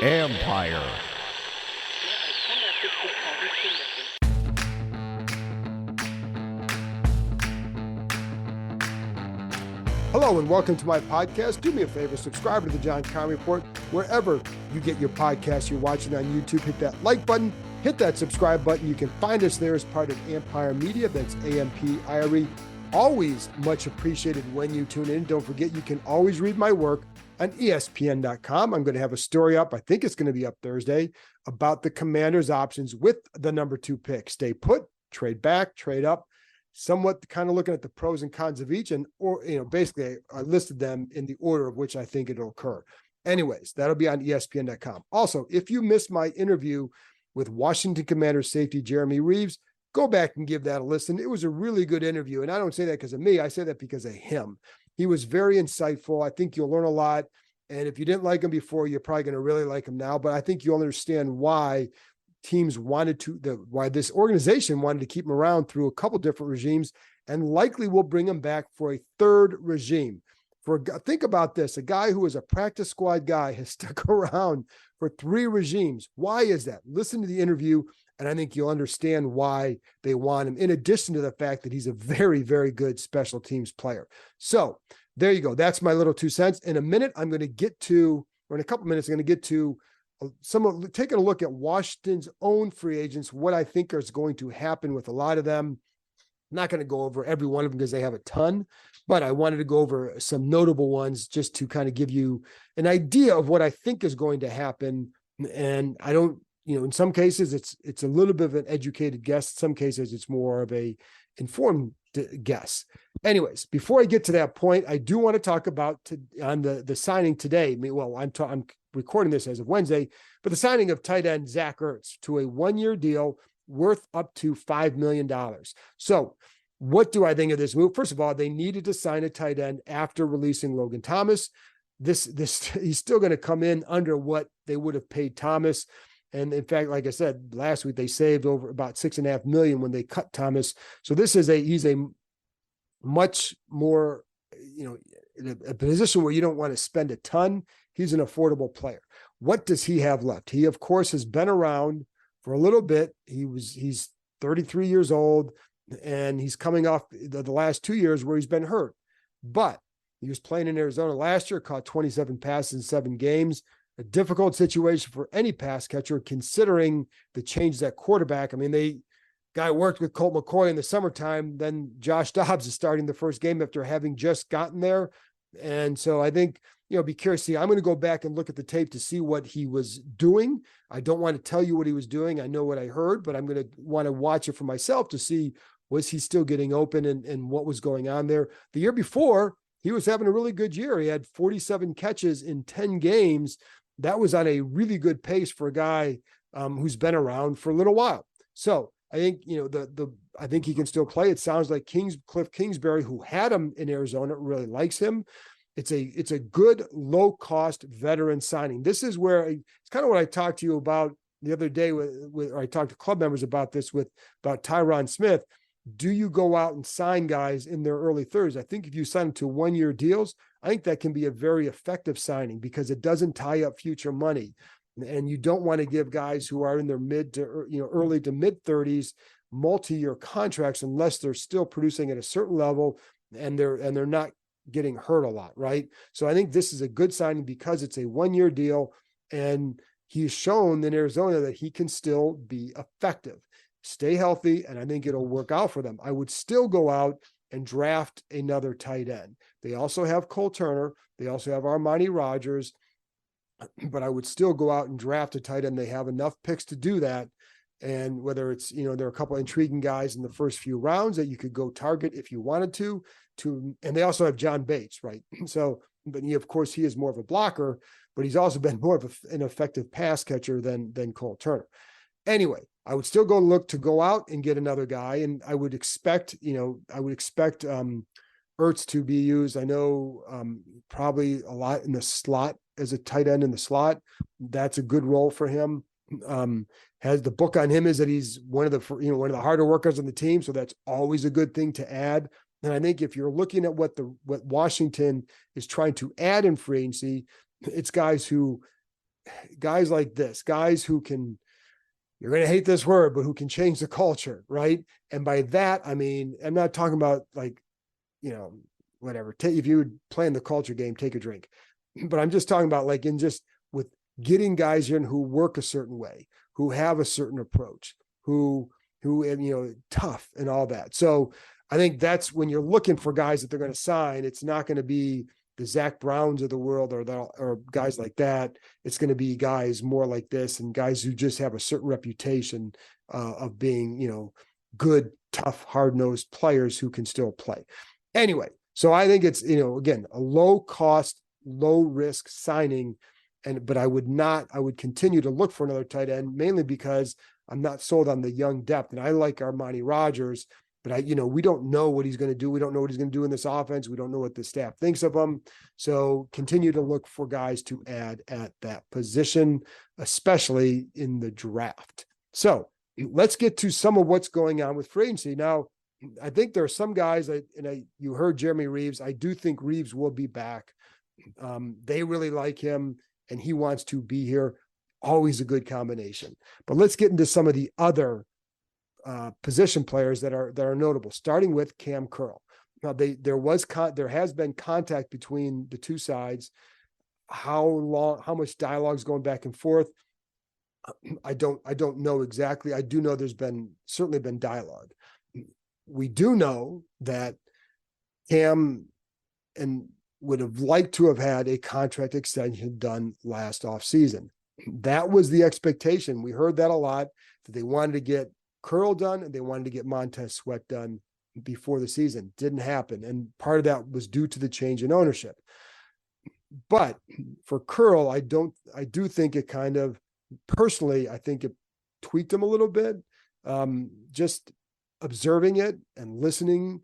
Empire. Hello and welcome to my podcast. Do me a favor, subscribe to the John Connery Report wherever you get your podcasts. You're watching on YouTube, hit that like button, hit that subscribe button. You can find us there as part of Empire Media. That's AMPIRE. Always much appreciated when you tune in. Don't forget, you can always read my work on ESPN.com. I'm going to have a story up, I think it's going to be up Thursday, about the Commanders' options with the number 2 pick. Stay put, trade back, trade up, somewhat kind of looking at the pros and cons of each. And, or, basically I listed them in the order of which I think it'll occur. Anyways, that'll be on ESPN.com. Also, if you missed my interview with Washington Commanders safety Jeremy Reeves, go back and give that a listen. It was a really good interview. And I don't say that because of me. I say that because of him. He was very insightful. I think you'll learn a lot. And if you didn't like him before, you're probably going to really like him now. But I think you'll understand why teams why this organization wanted to keep him around through a couple different regimes, and likely will bring him back for a third regime. Think about this. A guy who is a practice squad guy has stuck around for 3 regimes. Why is that? Listen to the interview, and I think you'll understand why they want him, in addition to the fact that he's a very, very good special teams player. So there you go. That's my little 2 cents. In a minute, in a couple minutes, I'm going to get to taking a look at Washington's own free agents, what I think is going to happen with a lot of them. I'm not going to go over every one of them because they have a ton, but I wanted to go over some notable ones just to kind of give you an idea of what I think is going to happen. And I don't, in some cases it's a little bit of an educated guess. In some cases it's more of a informed guess. Anyways, before I get to that point, I do want to talk about on the signing today. I'm recording this as of Wednesday, but the signing of tight end Zach Ertz to a 1-year deal worth up to $5 million. So what do I think of this move? First of all, they needed to sign a tight end after releasing Logan Thomas. This he's still going to come in under what they would have paid Thomas. And in fact, like I said, last week, they saved over about $6.5 million when they cut Thomas. So he's a much more, a position where you don't want to spend a ton. He's an affordable player. What does he have left? He, of course, has been around for a little bit. He's 33 years old, and he's coming off the last 2 years where he's been hurt. But he was playing in Arizona last year, caught 27 passes in 7 games. A difficult situation for any pass catcher, considering the change that quarterback. I mean, guy worked with Colt McCoy in the summertime. Then Josh Dobbs is starting the first game after having just gotten there. And so I think, be curious. I'm going to go back and look at the tape to see what he was doing. I don't want to tell you what he was doing. I know what I heard, but I'm going to want to watch it for myself to see, was he still getting open and what was going on there. The year before, he was having a really good year. He had 47 catches in 10 games. That was on a really good pace for a guy who's been around for a little while. So I think, I think he can still play. It sounds like Cliff Kingsbury, who had him in Arizona, really likes him. It's a good low-cost veteran signing. This is where it's kind of what I talked to you about the other day or I talked to club members about this about Tyron Smith. Do you go out and sign guys in their early 30s? I think if you sign them to 1-year deals, I think that can be a very effective signing because it doesn't tie up future money. And you don't want to give guys who are in their early to mid 30s multi-year contracts unless they're still producing at a certain level and they're not getting hurt a lot, right? So I think this is a good signing because it's a 1-year deal, and he's shown in Arizona that he can still be effective. Stay healthy, and I think it'll work out for them. I would still go out and draft another tight end. They also have Cole Turner. They also have Armani Rogers. But I would still go out and draft a tight end. They have enough picks to do that. And whether it's, there are a couple of intriguing guys in the first few rounds that you could go target if you wanted to, and they also have John Bates, right? So, but of course he is more of a blocker, but he's also been more of an effective pass catcher than Cole Turner. Anyway, I would still go out and get another guy. And I would expect, Ertz to be used. I know probably a lot in the slot as a tight end in the slot. That's a good role for him. Has the book on him is that he's one of the harder workers on the team. So that's always a good thing to add. And I think if you're looking at what Washington is trying to add in free agency, it's guys like this, guys who can, you're going to hate this word, but who can change the culture, right? And by that, I mean, I'm not talking about like, whatever. If you would play in the culture game, take a drink. But I'm just talking about like in just with getting guys in who work a certain way, who have a certain approach, who tough and all that. So I think that's when you're looking for guys that they're going to sign. It's not going to be the Zach Browns of the world or guys like that. It's going to be guys more like this and guys who just have a certain reputation of being, good, tough, hard-nosed players who can still play. Anyway, so I think it's, again, a low cost, low risk signing. But I would continue to look for another tight end, mainly because I'm not sold on the young depth. And I like Armani Rogers, but we don't know what he's going to do. We don't know what he's going to do in this offense. We don't know what the staff thinks of him. So continue to look for guys to add at that position, especially in the draft. So let's get to some of what's going on with free agency. Now, I think there are some guys, you heard Jeremy Reeves. I do think Reeves will be back. They really like him, and he wants to be here. Always a good combination. But let's get into some of the other position players that are notable, starting with Cam Curl. Now, there has been contact between the two sides. How much dialogue is going back and forth? I don't know exactly. I do know there's certainly been dialogue. We do know that Cam would have liked to have had a contract extension done last offseason. That was the expectation. We heard that a lot, that they wanted to get Curl done and they wanted to get Montez Sweat done before the season. Didn't happen. And part of that was due to the change in ownership. But for Curl, I do think it kind of, personally, I think it tweaked him a little bit. Just observing it and listening,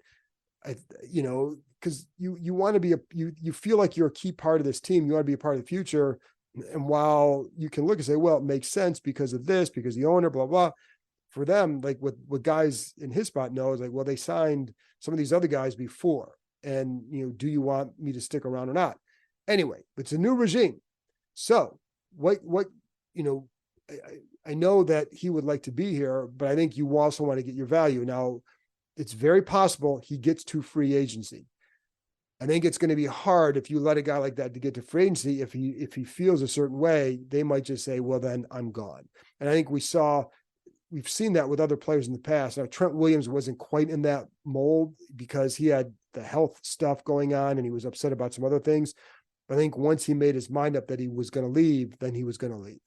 because you want to be you feel like you're a key part of this team. You want to be a part of the future. And while you can look and say, well, it makes sense because of this, because the owner, blah, blah, for them, like what guys in his spot know is like, well, they signed some of these other guys before. And, do you want me to stick around or not? Anyway, it's a new regime. So what I know that he would like to be here, but I think you also want to get your value. Now, it's very possible he gets to free agency. I think it's going to be hard if you let a guy like that to get to free agency. If he feels a certain way, they might just say, well, then I'm gone. And I think we've seen that with other players in the past. Now, Trent Williams wasn't quite in that mold because he had the health stuff going on and he was upset about some other things. But I think once he made his mind up that he was going to leave, then he was going to leave.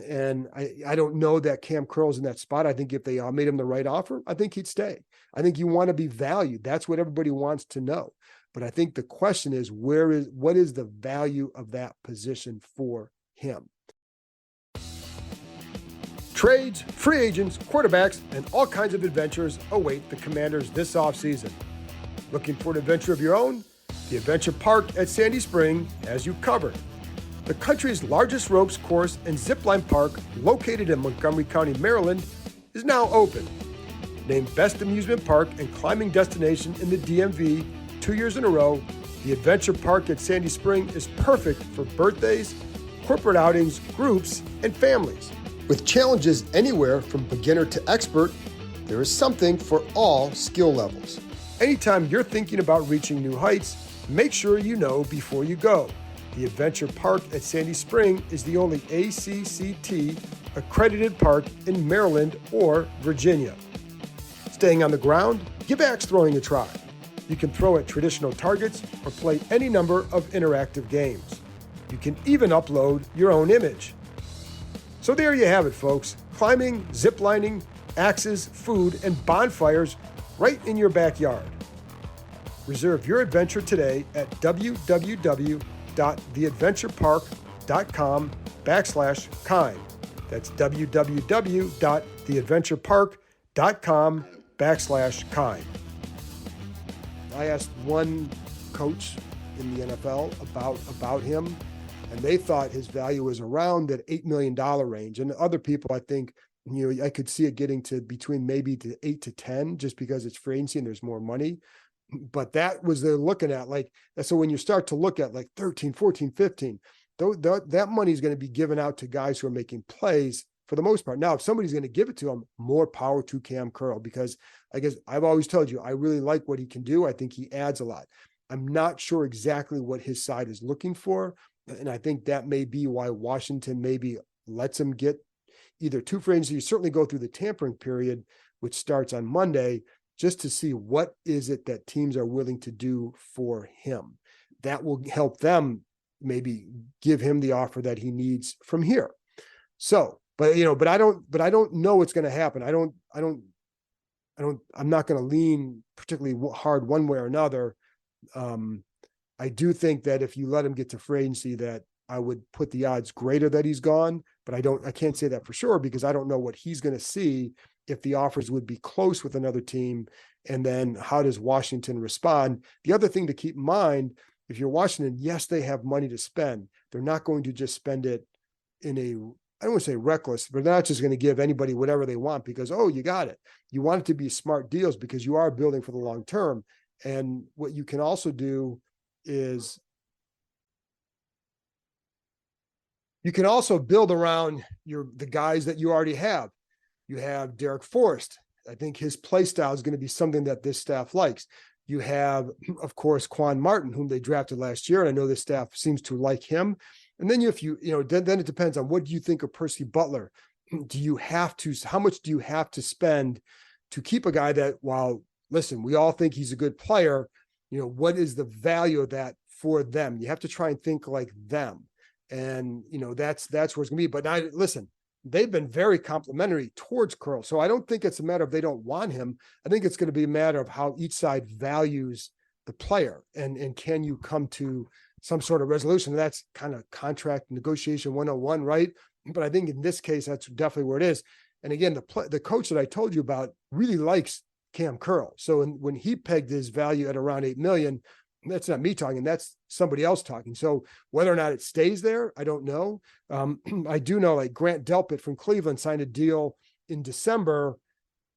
And I don't know that Cam Curl's in that spot. I think if they made him the right offer, I think he'd stay. I think you want to be valued. That's what everybody wants to know. But I think the question is, what is the value of that position for him? Trades, free agents, quarterbacks, and all kinds of adventures await the Commanders this offseason. Looking for an adventure of your own? The Adventure Park at Sandy Spring has you covered. The country's largest ropes course and zipline park, located in Montgomery County, Maryland, is now open. Named Best Amusement Park and Climbing Destination in the DMV 2 years in a row, the Adventure Park at Sandy Spring is perfect for birthdays, corporate outings, groups, and families. With challenges anywhere from beginner to expert, there is something for all skill levels. Anytime you're thinking about reaching new heights, make sure you know before you go. The Adventure Park at Sandy Spring is the only ACCT accredited park in Maryland or Virginia. Staying on the ground, give axe throwing a try. You can throw at traditional targets or play any number of interactive games. You can even upload your own image. So there you have it, folks. Climbing, ziplining, axes, food, and bonfires right in your backyard. Reserve your adventure today at www.theadventurepark.com/Kime. That's www.theadventurepark.com/Kime. I asked one coach in the NFL about him, and they thought his value was around that $8 million range. And other people, I think, I could see it getting to between maybe to 8 to 10, just because it's free agency and there's more money. but that was they're looking at like, so when you start to look at like 13, 14, 15, that money is going to be given out to guys who are making plays for the most part. Now, if somebody's going to give it to him, more power to Cam Curl, because I guess I've always told you, I really like what he can do. I think he adds a lot. I'm not sure exactly what his side is looking for. And I think that may be why Washington maybe lets him get either two free agency. You certainly go through the tampering period, which starts on Monday, just to see what is it that teams are willing to do for him. That will help them maybe give him the offer that he needs from here. So, but I don't know what's going to happen. I'm not going to lean particularly hard one way or another. I do think that if you let him get to free agency, that I would put the odds greater that he's gone, but I can't say that for sure because I don't know what he's going to see, if the offers would be close with another team. And then how does Washington respond? The other thing to keep in mind, if you're Washington, yes, they have money to spend. They're not going to just spend it in a, I don't want to say reckless, but they're not just going to give anybody whatever they want because, oh, you got it. You want it to be smart deals because you are building for the long term. And what you can also do is you can also build around the guys that you already have. You have Derek Forrest. I think his play style is going to be something that this staff likes. You have, of course, Quan Martin, whom they drafted last year, and I know this staff seems to like him. And then then it depends on what do you think of Percy Butler. How much do you have to spend to keep a guy that, while, listen, we all think he's a good player, what is the value of that for them? You have to try and think like them. And, that's where it's going to be. But listen, they've been very complimentary towards Curl. So I don't think it's a matter of they don't want him. I think it's going to be a matter of how each side values the player and can you come to some sort of resolution. That's kind of contract negotiation 101, right? But I think in this case, that's definitely where it is. And again, the coach that I told you about really likes Cam Curl. So when he pegged his value at around $8 million, that's not me talking, that's somebody else talking. So whether or not it stays there, I don't know. I do know, like, Grant Delpit from Cleveland signed a deal in December.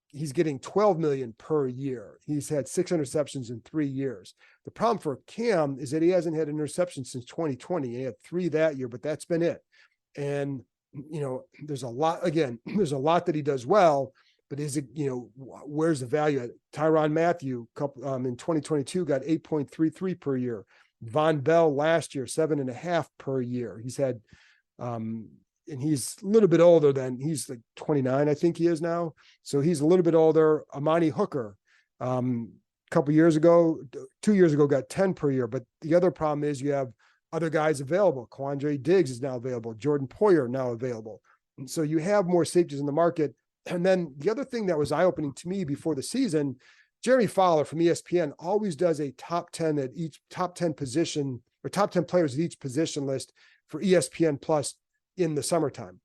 He's getting $12 million per year. He's had 6 interceptions in 3 years. The problem for Cam is that he hasn't had an interception since 2020. He had 3 that year, but that's been it. And, there's a lot that he does well, but is it, where's the value at? Tyrann Mathieu in 2022 got 8.33 per year. Von Bell last year, 7.5 per year. He's had, and he's a little bit older he's like 29, I think he is now. So he's a little bit older. Amani Hooker, a couple years ago, 2 years ago, got 10 per year. But the other problem is you have other guys available. Quandre Diggs is now available. Jordan Poyer now available. And so you have more safeties in the market. And then the other thing that was eye-opening to me before the season, Jeremy Fowler from ESPN always does a top 10 at each top 10 position or top 10 players at each position list for ESPN Plus in the summertime.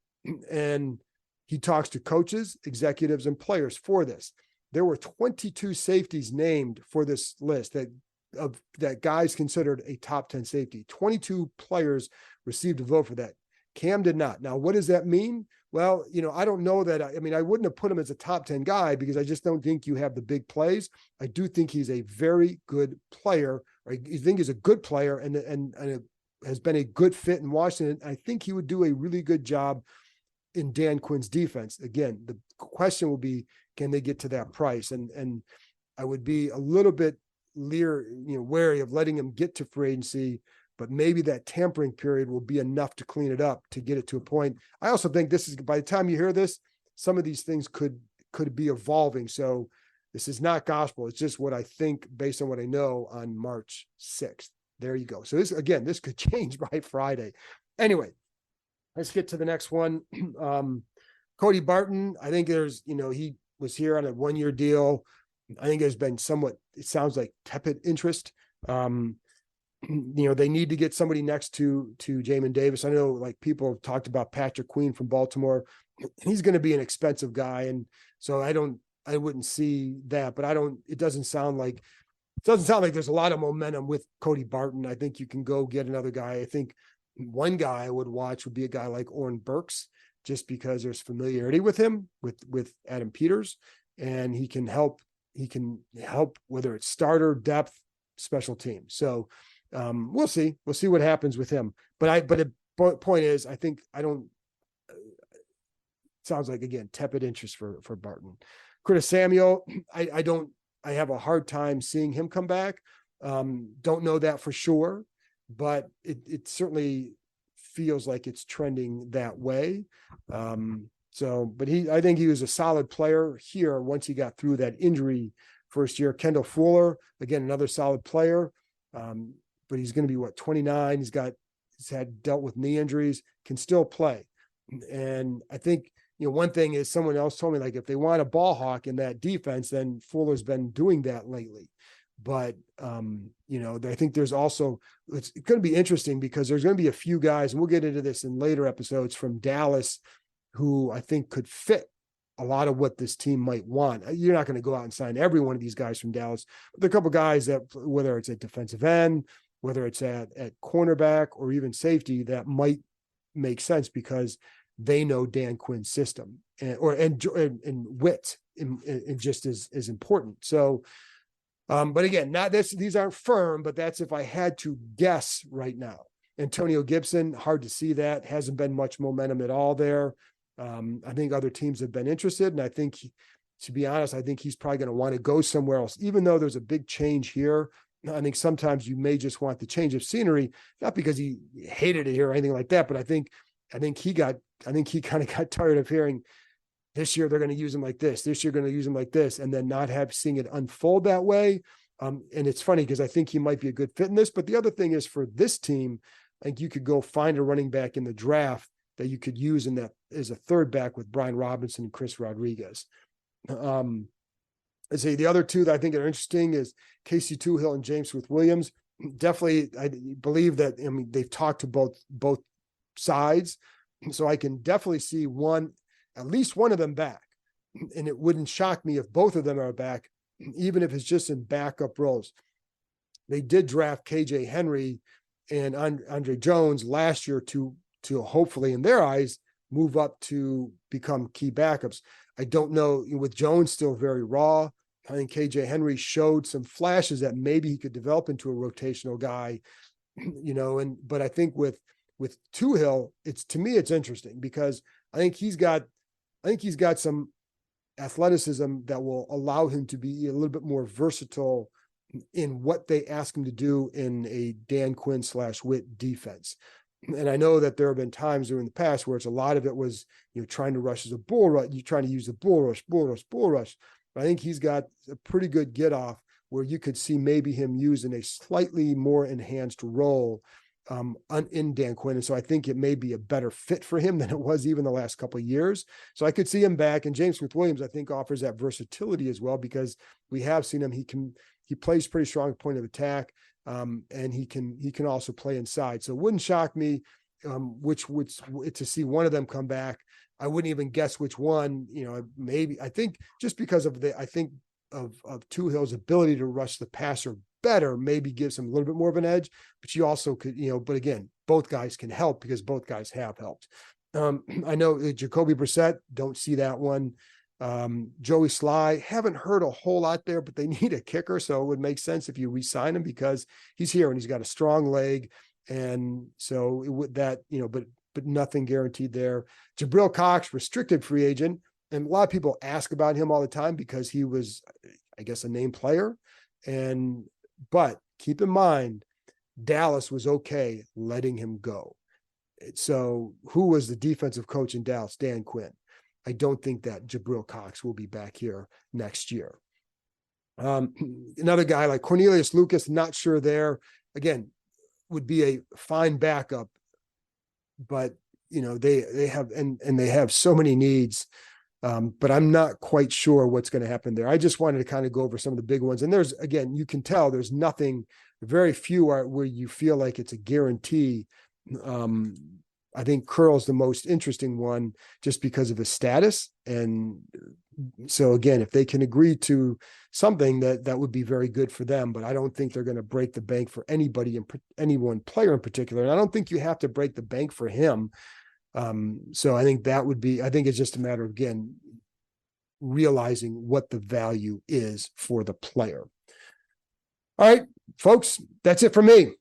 And he talks to coaches, executives, and players for this. There were 22 safeties named for this list that guys considered a top 10 safety. 22 players received a vote for that. Cam did not. Now, what does that mean? Well, I don't know that. I wouldn't have put him as a top 10 guy because I just don't think you have the big plays. I do think he's a very good player. I think he's a good player and has been a good fit in Washington. I think he would do a really good job in Dan Quinn's defense. Again, the question will be, can they get to that price? And I would be a little bit wary of letting him get to free agency, but maybe that tampering period will be enough to clean it up to get it to a point. I also think this is, by the time you hear this, some of these things could be evolving. So this is not gospel. It's just what I think based on what I know on March 6th. There you go. So this could change by Friday. Anyway, let's get to the next one. Cody Barton, I think he was here on a 1-year deal. I think there's been somewhat, it sounds like, tepid interest. They need to get somebody next to Jamin Davis. I know, like, people have talked about Patrick Queen from Baltimore. He's going to be an expensive guy. And so I wouldn't see that, but it doesn't sound like there's a lot of momentum with Cody Barton. I think you can go get another guy. I think one guy I would watch would be a guy like Oren Burks, just because there's familiarity with him, with Adam Peters, and he can help help, whether it's starter, depth, special team. So we'll see what happens with him. But the point is, I think sounds like, again, tepid interest for Barton. Curtis Samuel, I have a hard time seeing him come back. Don't know that for sure, but it certainly feels like it's trending that way. But I think he was a solid player here once he got through that injury first year. Kendall Fuller, again, another solid player. But he's going to be 29. He's dealt with knee injuries, can still play. And I think, one thing is, someone else told me, like, if they want a ball hawk in that defense, then Fuller's been doing that lately. But, I think there's also, it's going to be interesting because there's going to be a few guys, and we'll get into this in later episodes, from Dallas who I think could fit a lot of what this team might want. You're not going to go out and sign every one of these guys from Dallas, but there are a couple of guys that, whether it's at defensive end, whether it's at cornerback or even safety, that might make sense because they know Dan Quinn's system and wit and just is important. So, but again, these aren't firm, but that's if I had to guess right now. Antonio Gibson, hard to see that. Hasn't been much momentum at all there. I think other teams have been interested, and I think, to be honest, I think he's probably going to want to go somewhere else, even though there's a big change here. I think sometimes you may just want the change of scenery, not because he hated it here or anything like that, but I think he kind of got tired of hearing, this year they're going to use him like this, this year going to use him like this, and then not seeing it unfold that way. And it's funny because I think he might be a good fit in this. But the other thing is, for this team, I think you could go find a running back in the draft that you could use in that as a third back with Brian Robinson and Chris Rodriguez. I'd say the other two that I think are interesting is Casey Toohill and James Smith-Williams. Definitely, I believe that, they've talked to both sides. So I can definitely see at least one of them back. And it wouldn't shock me if both of them are back, even if it's just in backup roles. They did draft KJ Henry and Andre Jones last year to hopefully, in their eyes, move up to become key backups. I don't know, with Jones still very raw. I think KJ Henry showed some flashes that maybe he could develop into a rotational guy, but I think with Toohill, to me, it's interesting because I think he's got some athleticism that will allow him to be a little bit more versatile in what they ask him to do in a Dan Quinn /Witt defense. And I know that there have been times during the past where it's a lot of it was, trying to rush as a bull rush, you're trying to use the bull rush. But I think he's got a pretty good get off where you could see maybe him used in a slightly more enhanced role in Dan Quinn. And so I think it may be a better fit for him than it was even the last couple of years. So I could see him back. And James Smith-Williams, I think, offers that versatility as well, because we have seen him. He plays pretty strong point of attack. And he can also play inside. So it wouldn't shock me to see one of them come back. I wouldn't even guess which one, maybe. I think just because of of Toohill's ability to rush the passer better, maybe gives him a little bit more of an edge, but you also could, but again, both guys can help because both guys have helped. I know Jacoby Brissett, don't see that one. Joey Sly, haven't heard a whole lot there, but they need a kicker. So it would make sense if you re-sign him because he's here and he's got a strong leg. And so it would but nothing guaranteed there. Jabril Cox, restricted free agent. And a lot of people ask about him all the time because he was, I guess, a named player. But keep in mind, Dallas was okay letting him go. So who was the defensive coach in Dallas? Dan Quinn. I don't think that Jabril Cox will be back here next year. Another guy like Cornelius Lucas, not sure there. Again, would be a fine backup, but they have so many needs. But I'm not quite sure what's going to happen there. I just wanted to kind of go over some of the big ones. And there's, again, you can tell there's nothing, very few are where you feel like it's a guarantee. I think Curl's the most interesting one just because of his status. And so again, if they can agree to something that would be very good for them, but I don't think they're going to break the bank for any one player in particular. And I don't think you have to break the bank for him. So I think I think it's just a matter of, again, realizing what the value is for the player. All right, folks, that's it for me.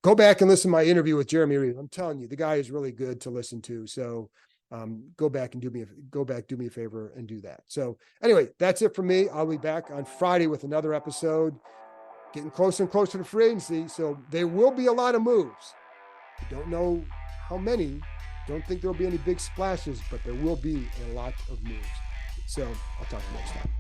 Go back and listen to my interview with Jeremy Reed. I'm telling you, the guy is really good to listen to. So go back, do me a favor and do that. So anyway, that's it for me. I'll be back on Friday with another episode, getting closer and closer to free agency. So there will be a lot of moves. I don't know how many. Don't think there'll be any big splashes, but there will be a lot of moves. So I'll talk to you next time.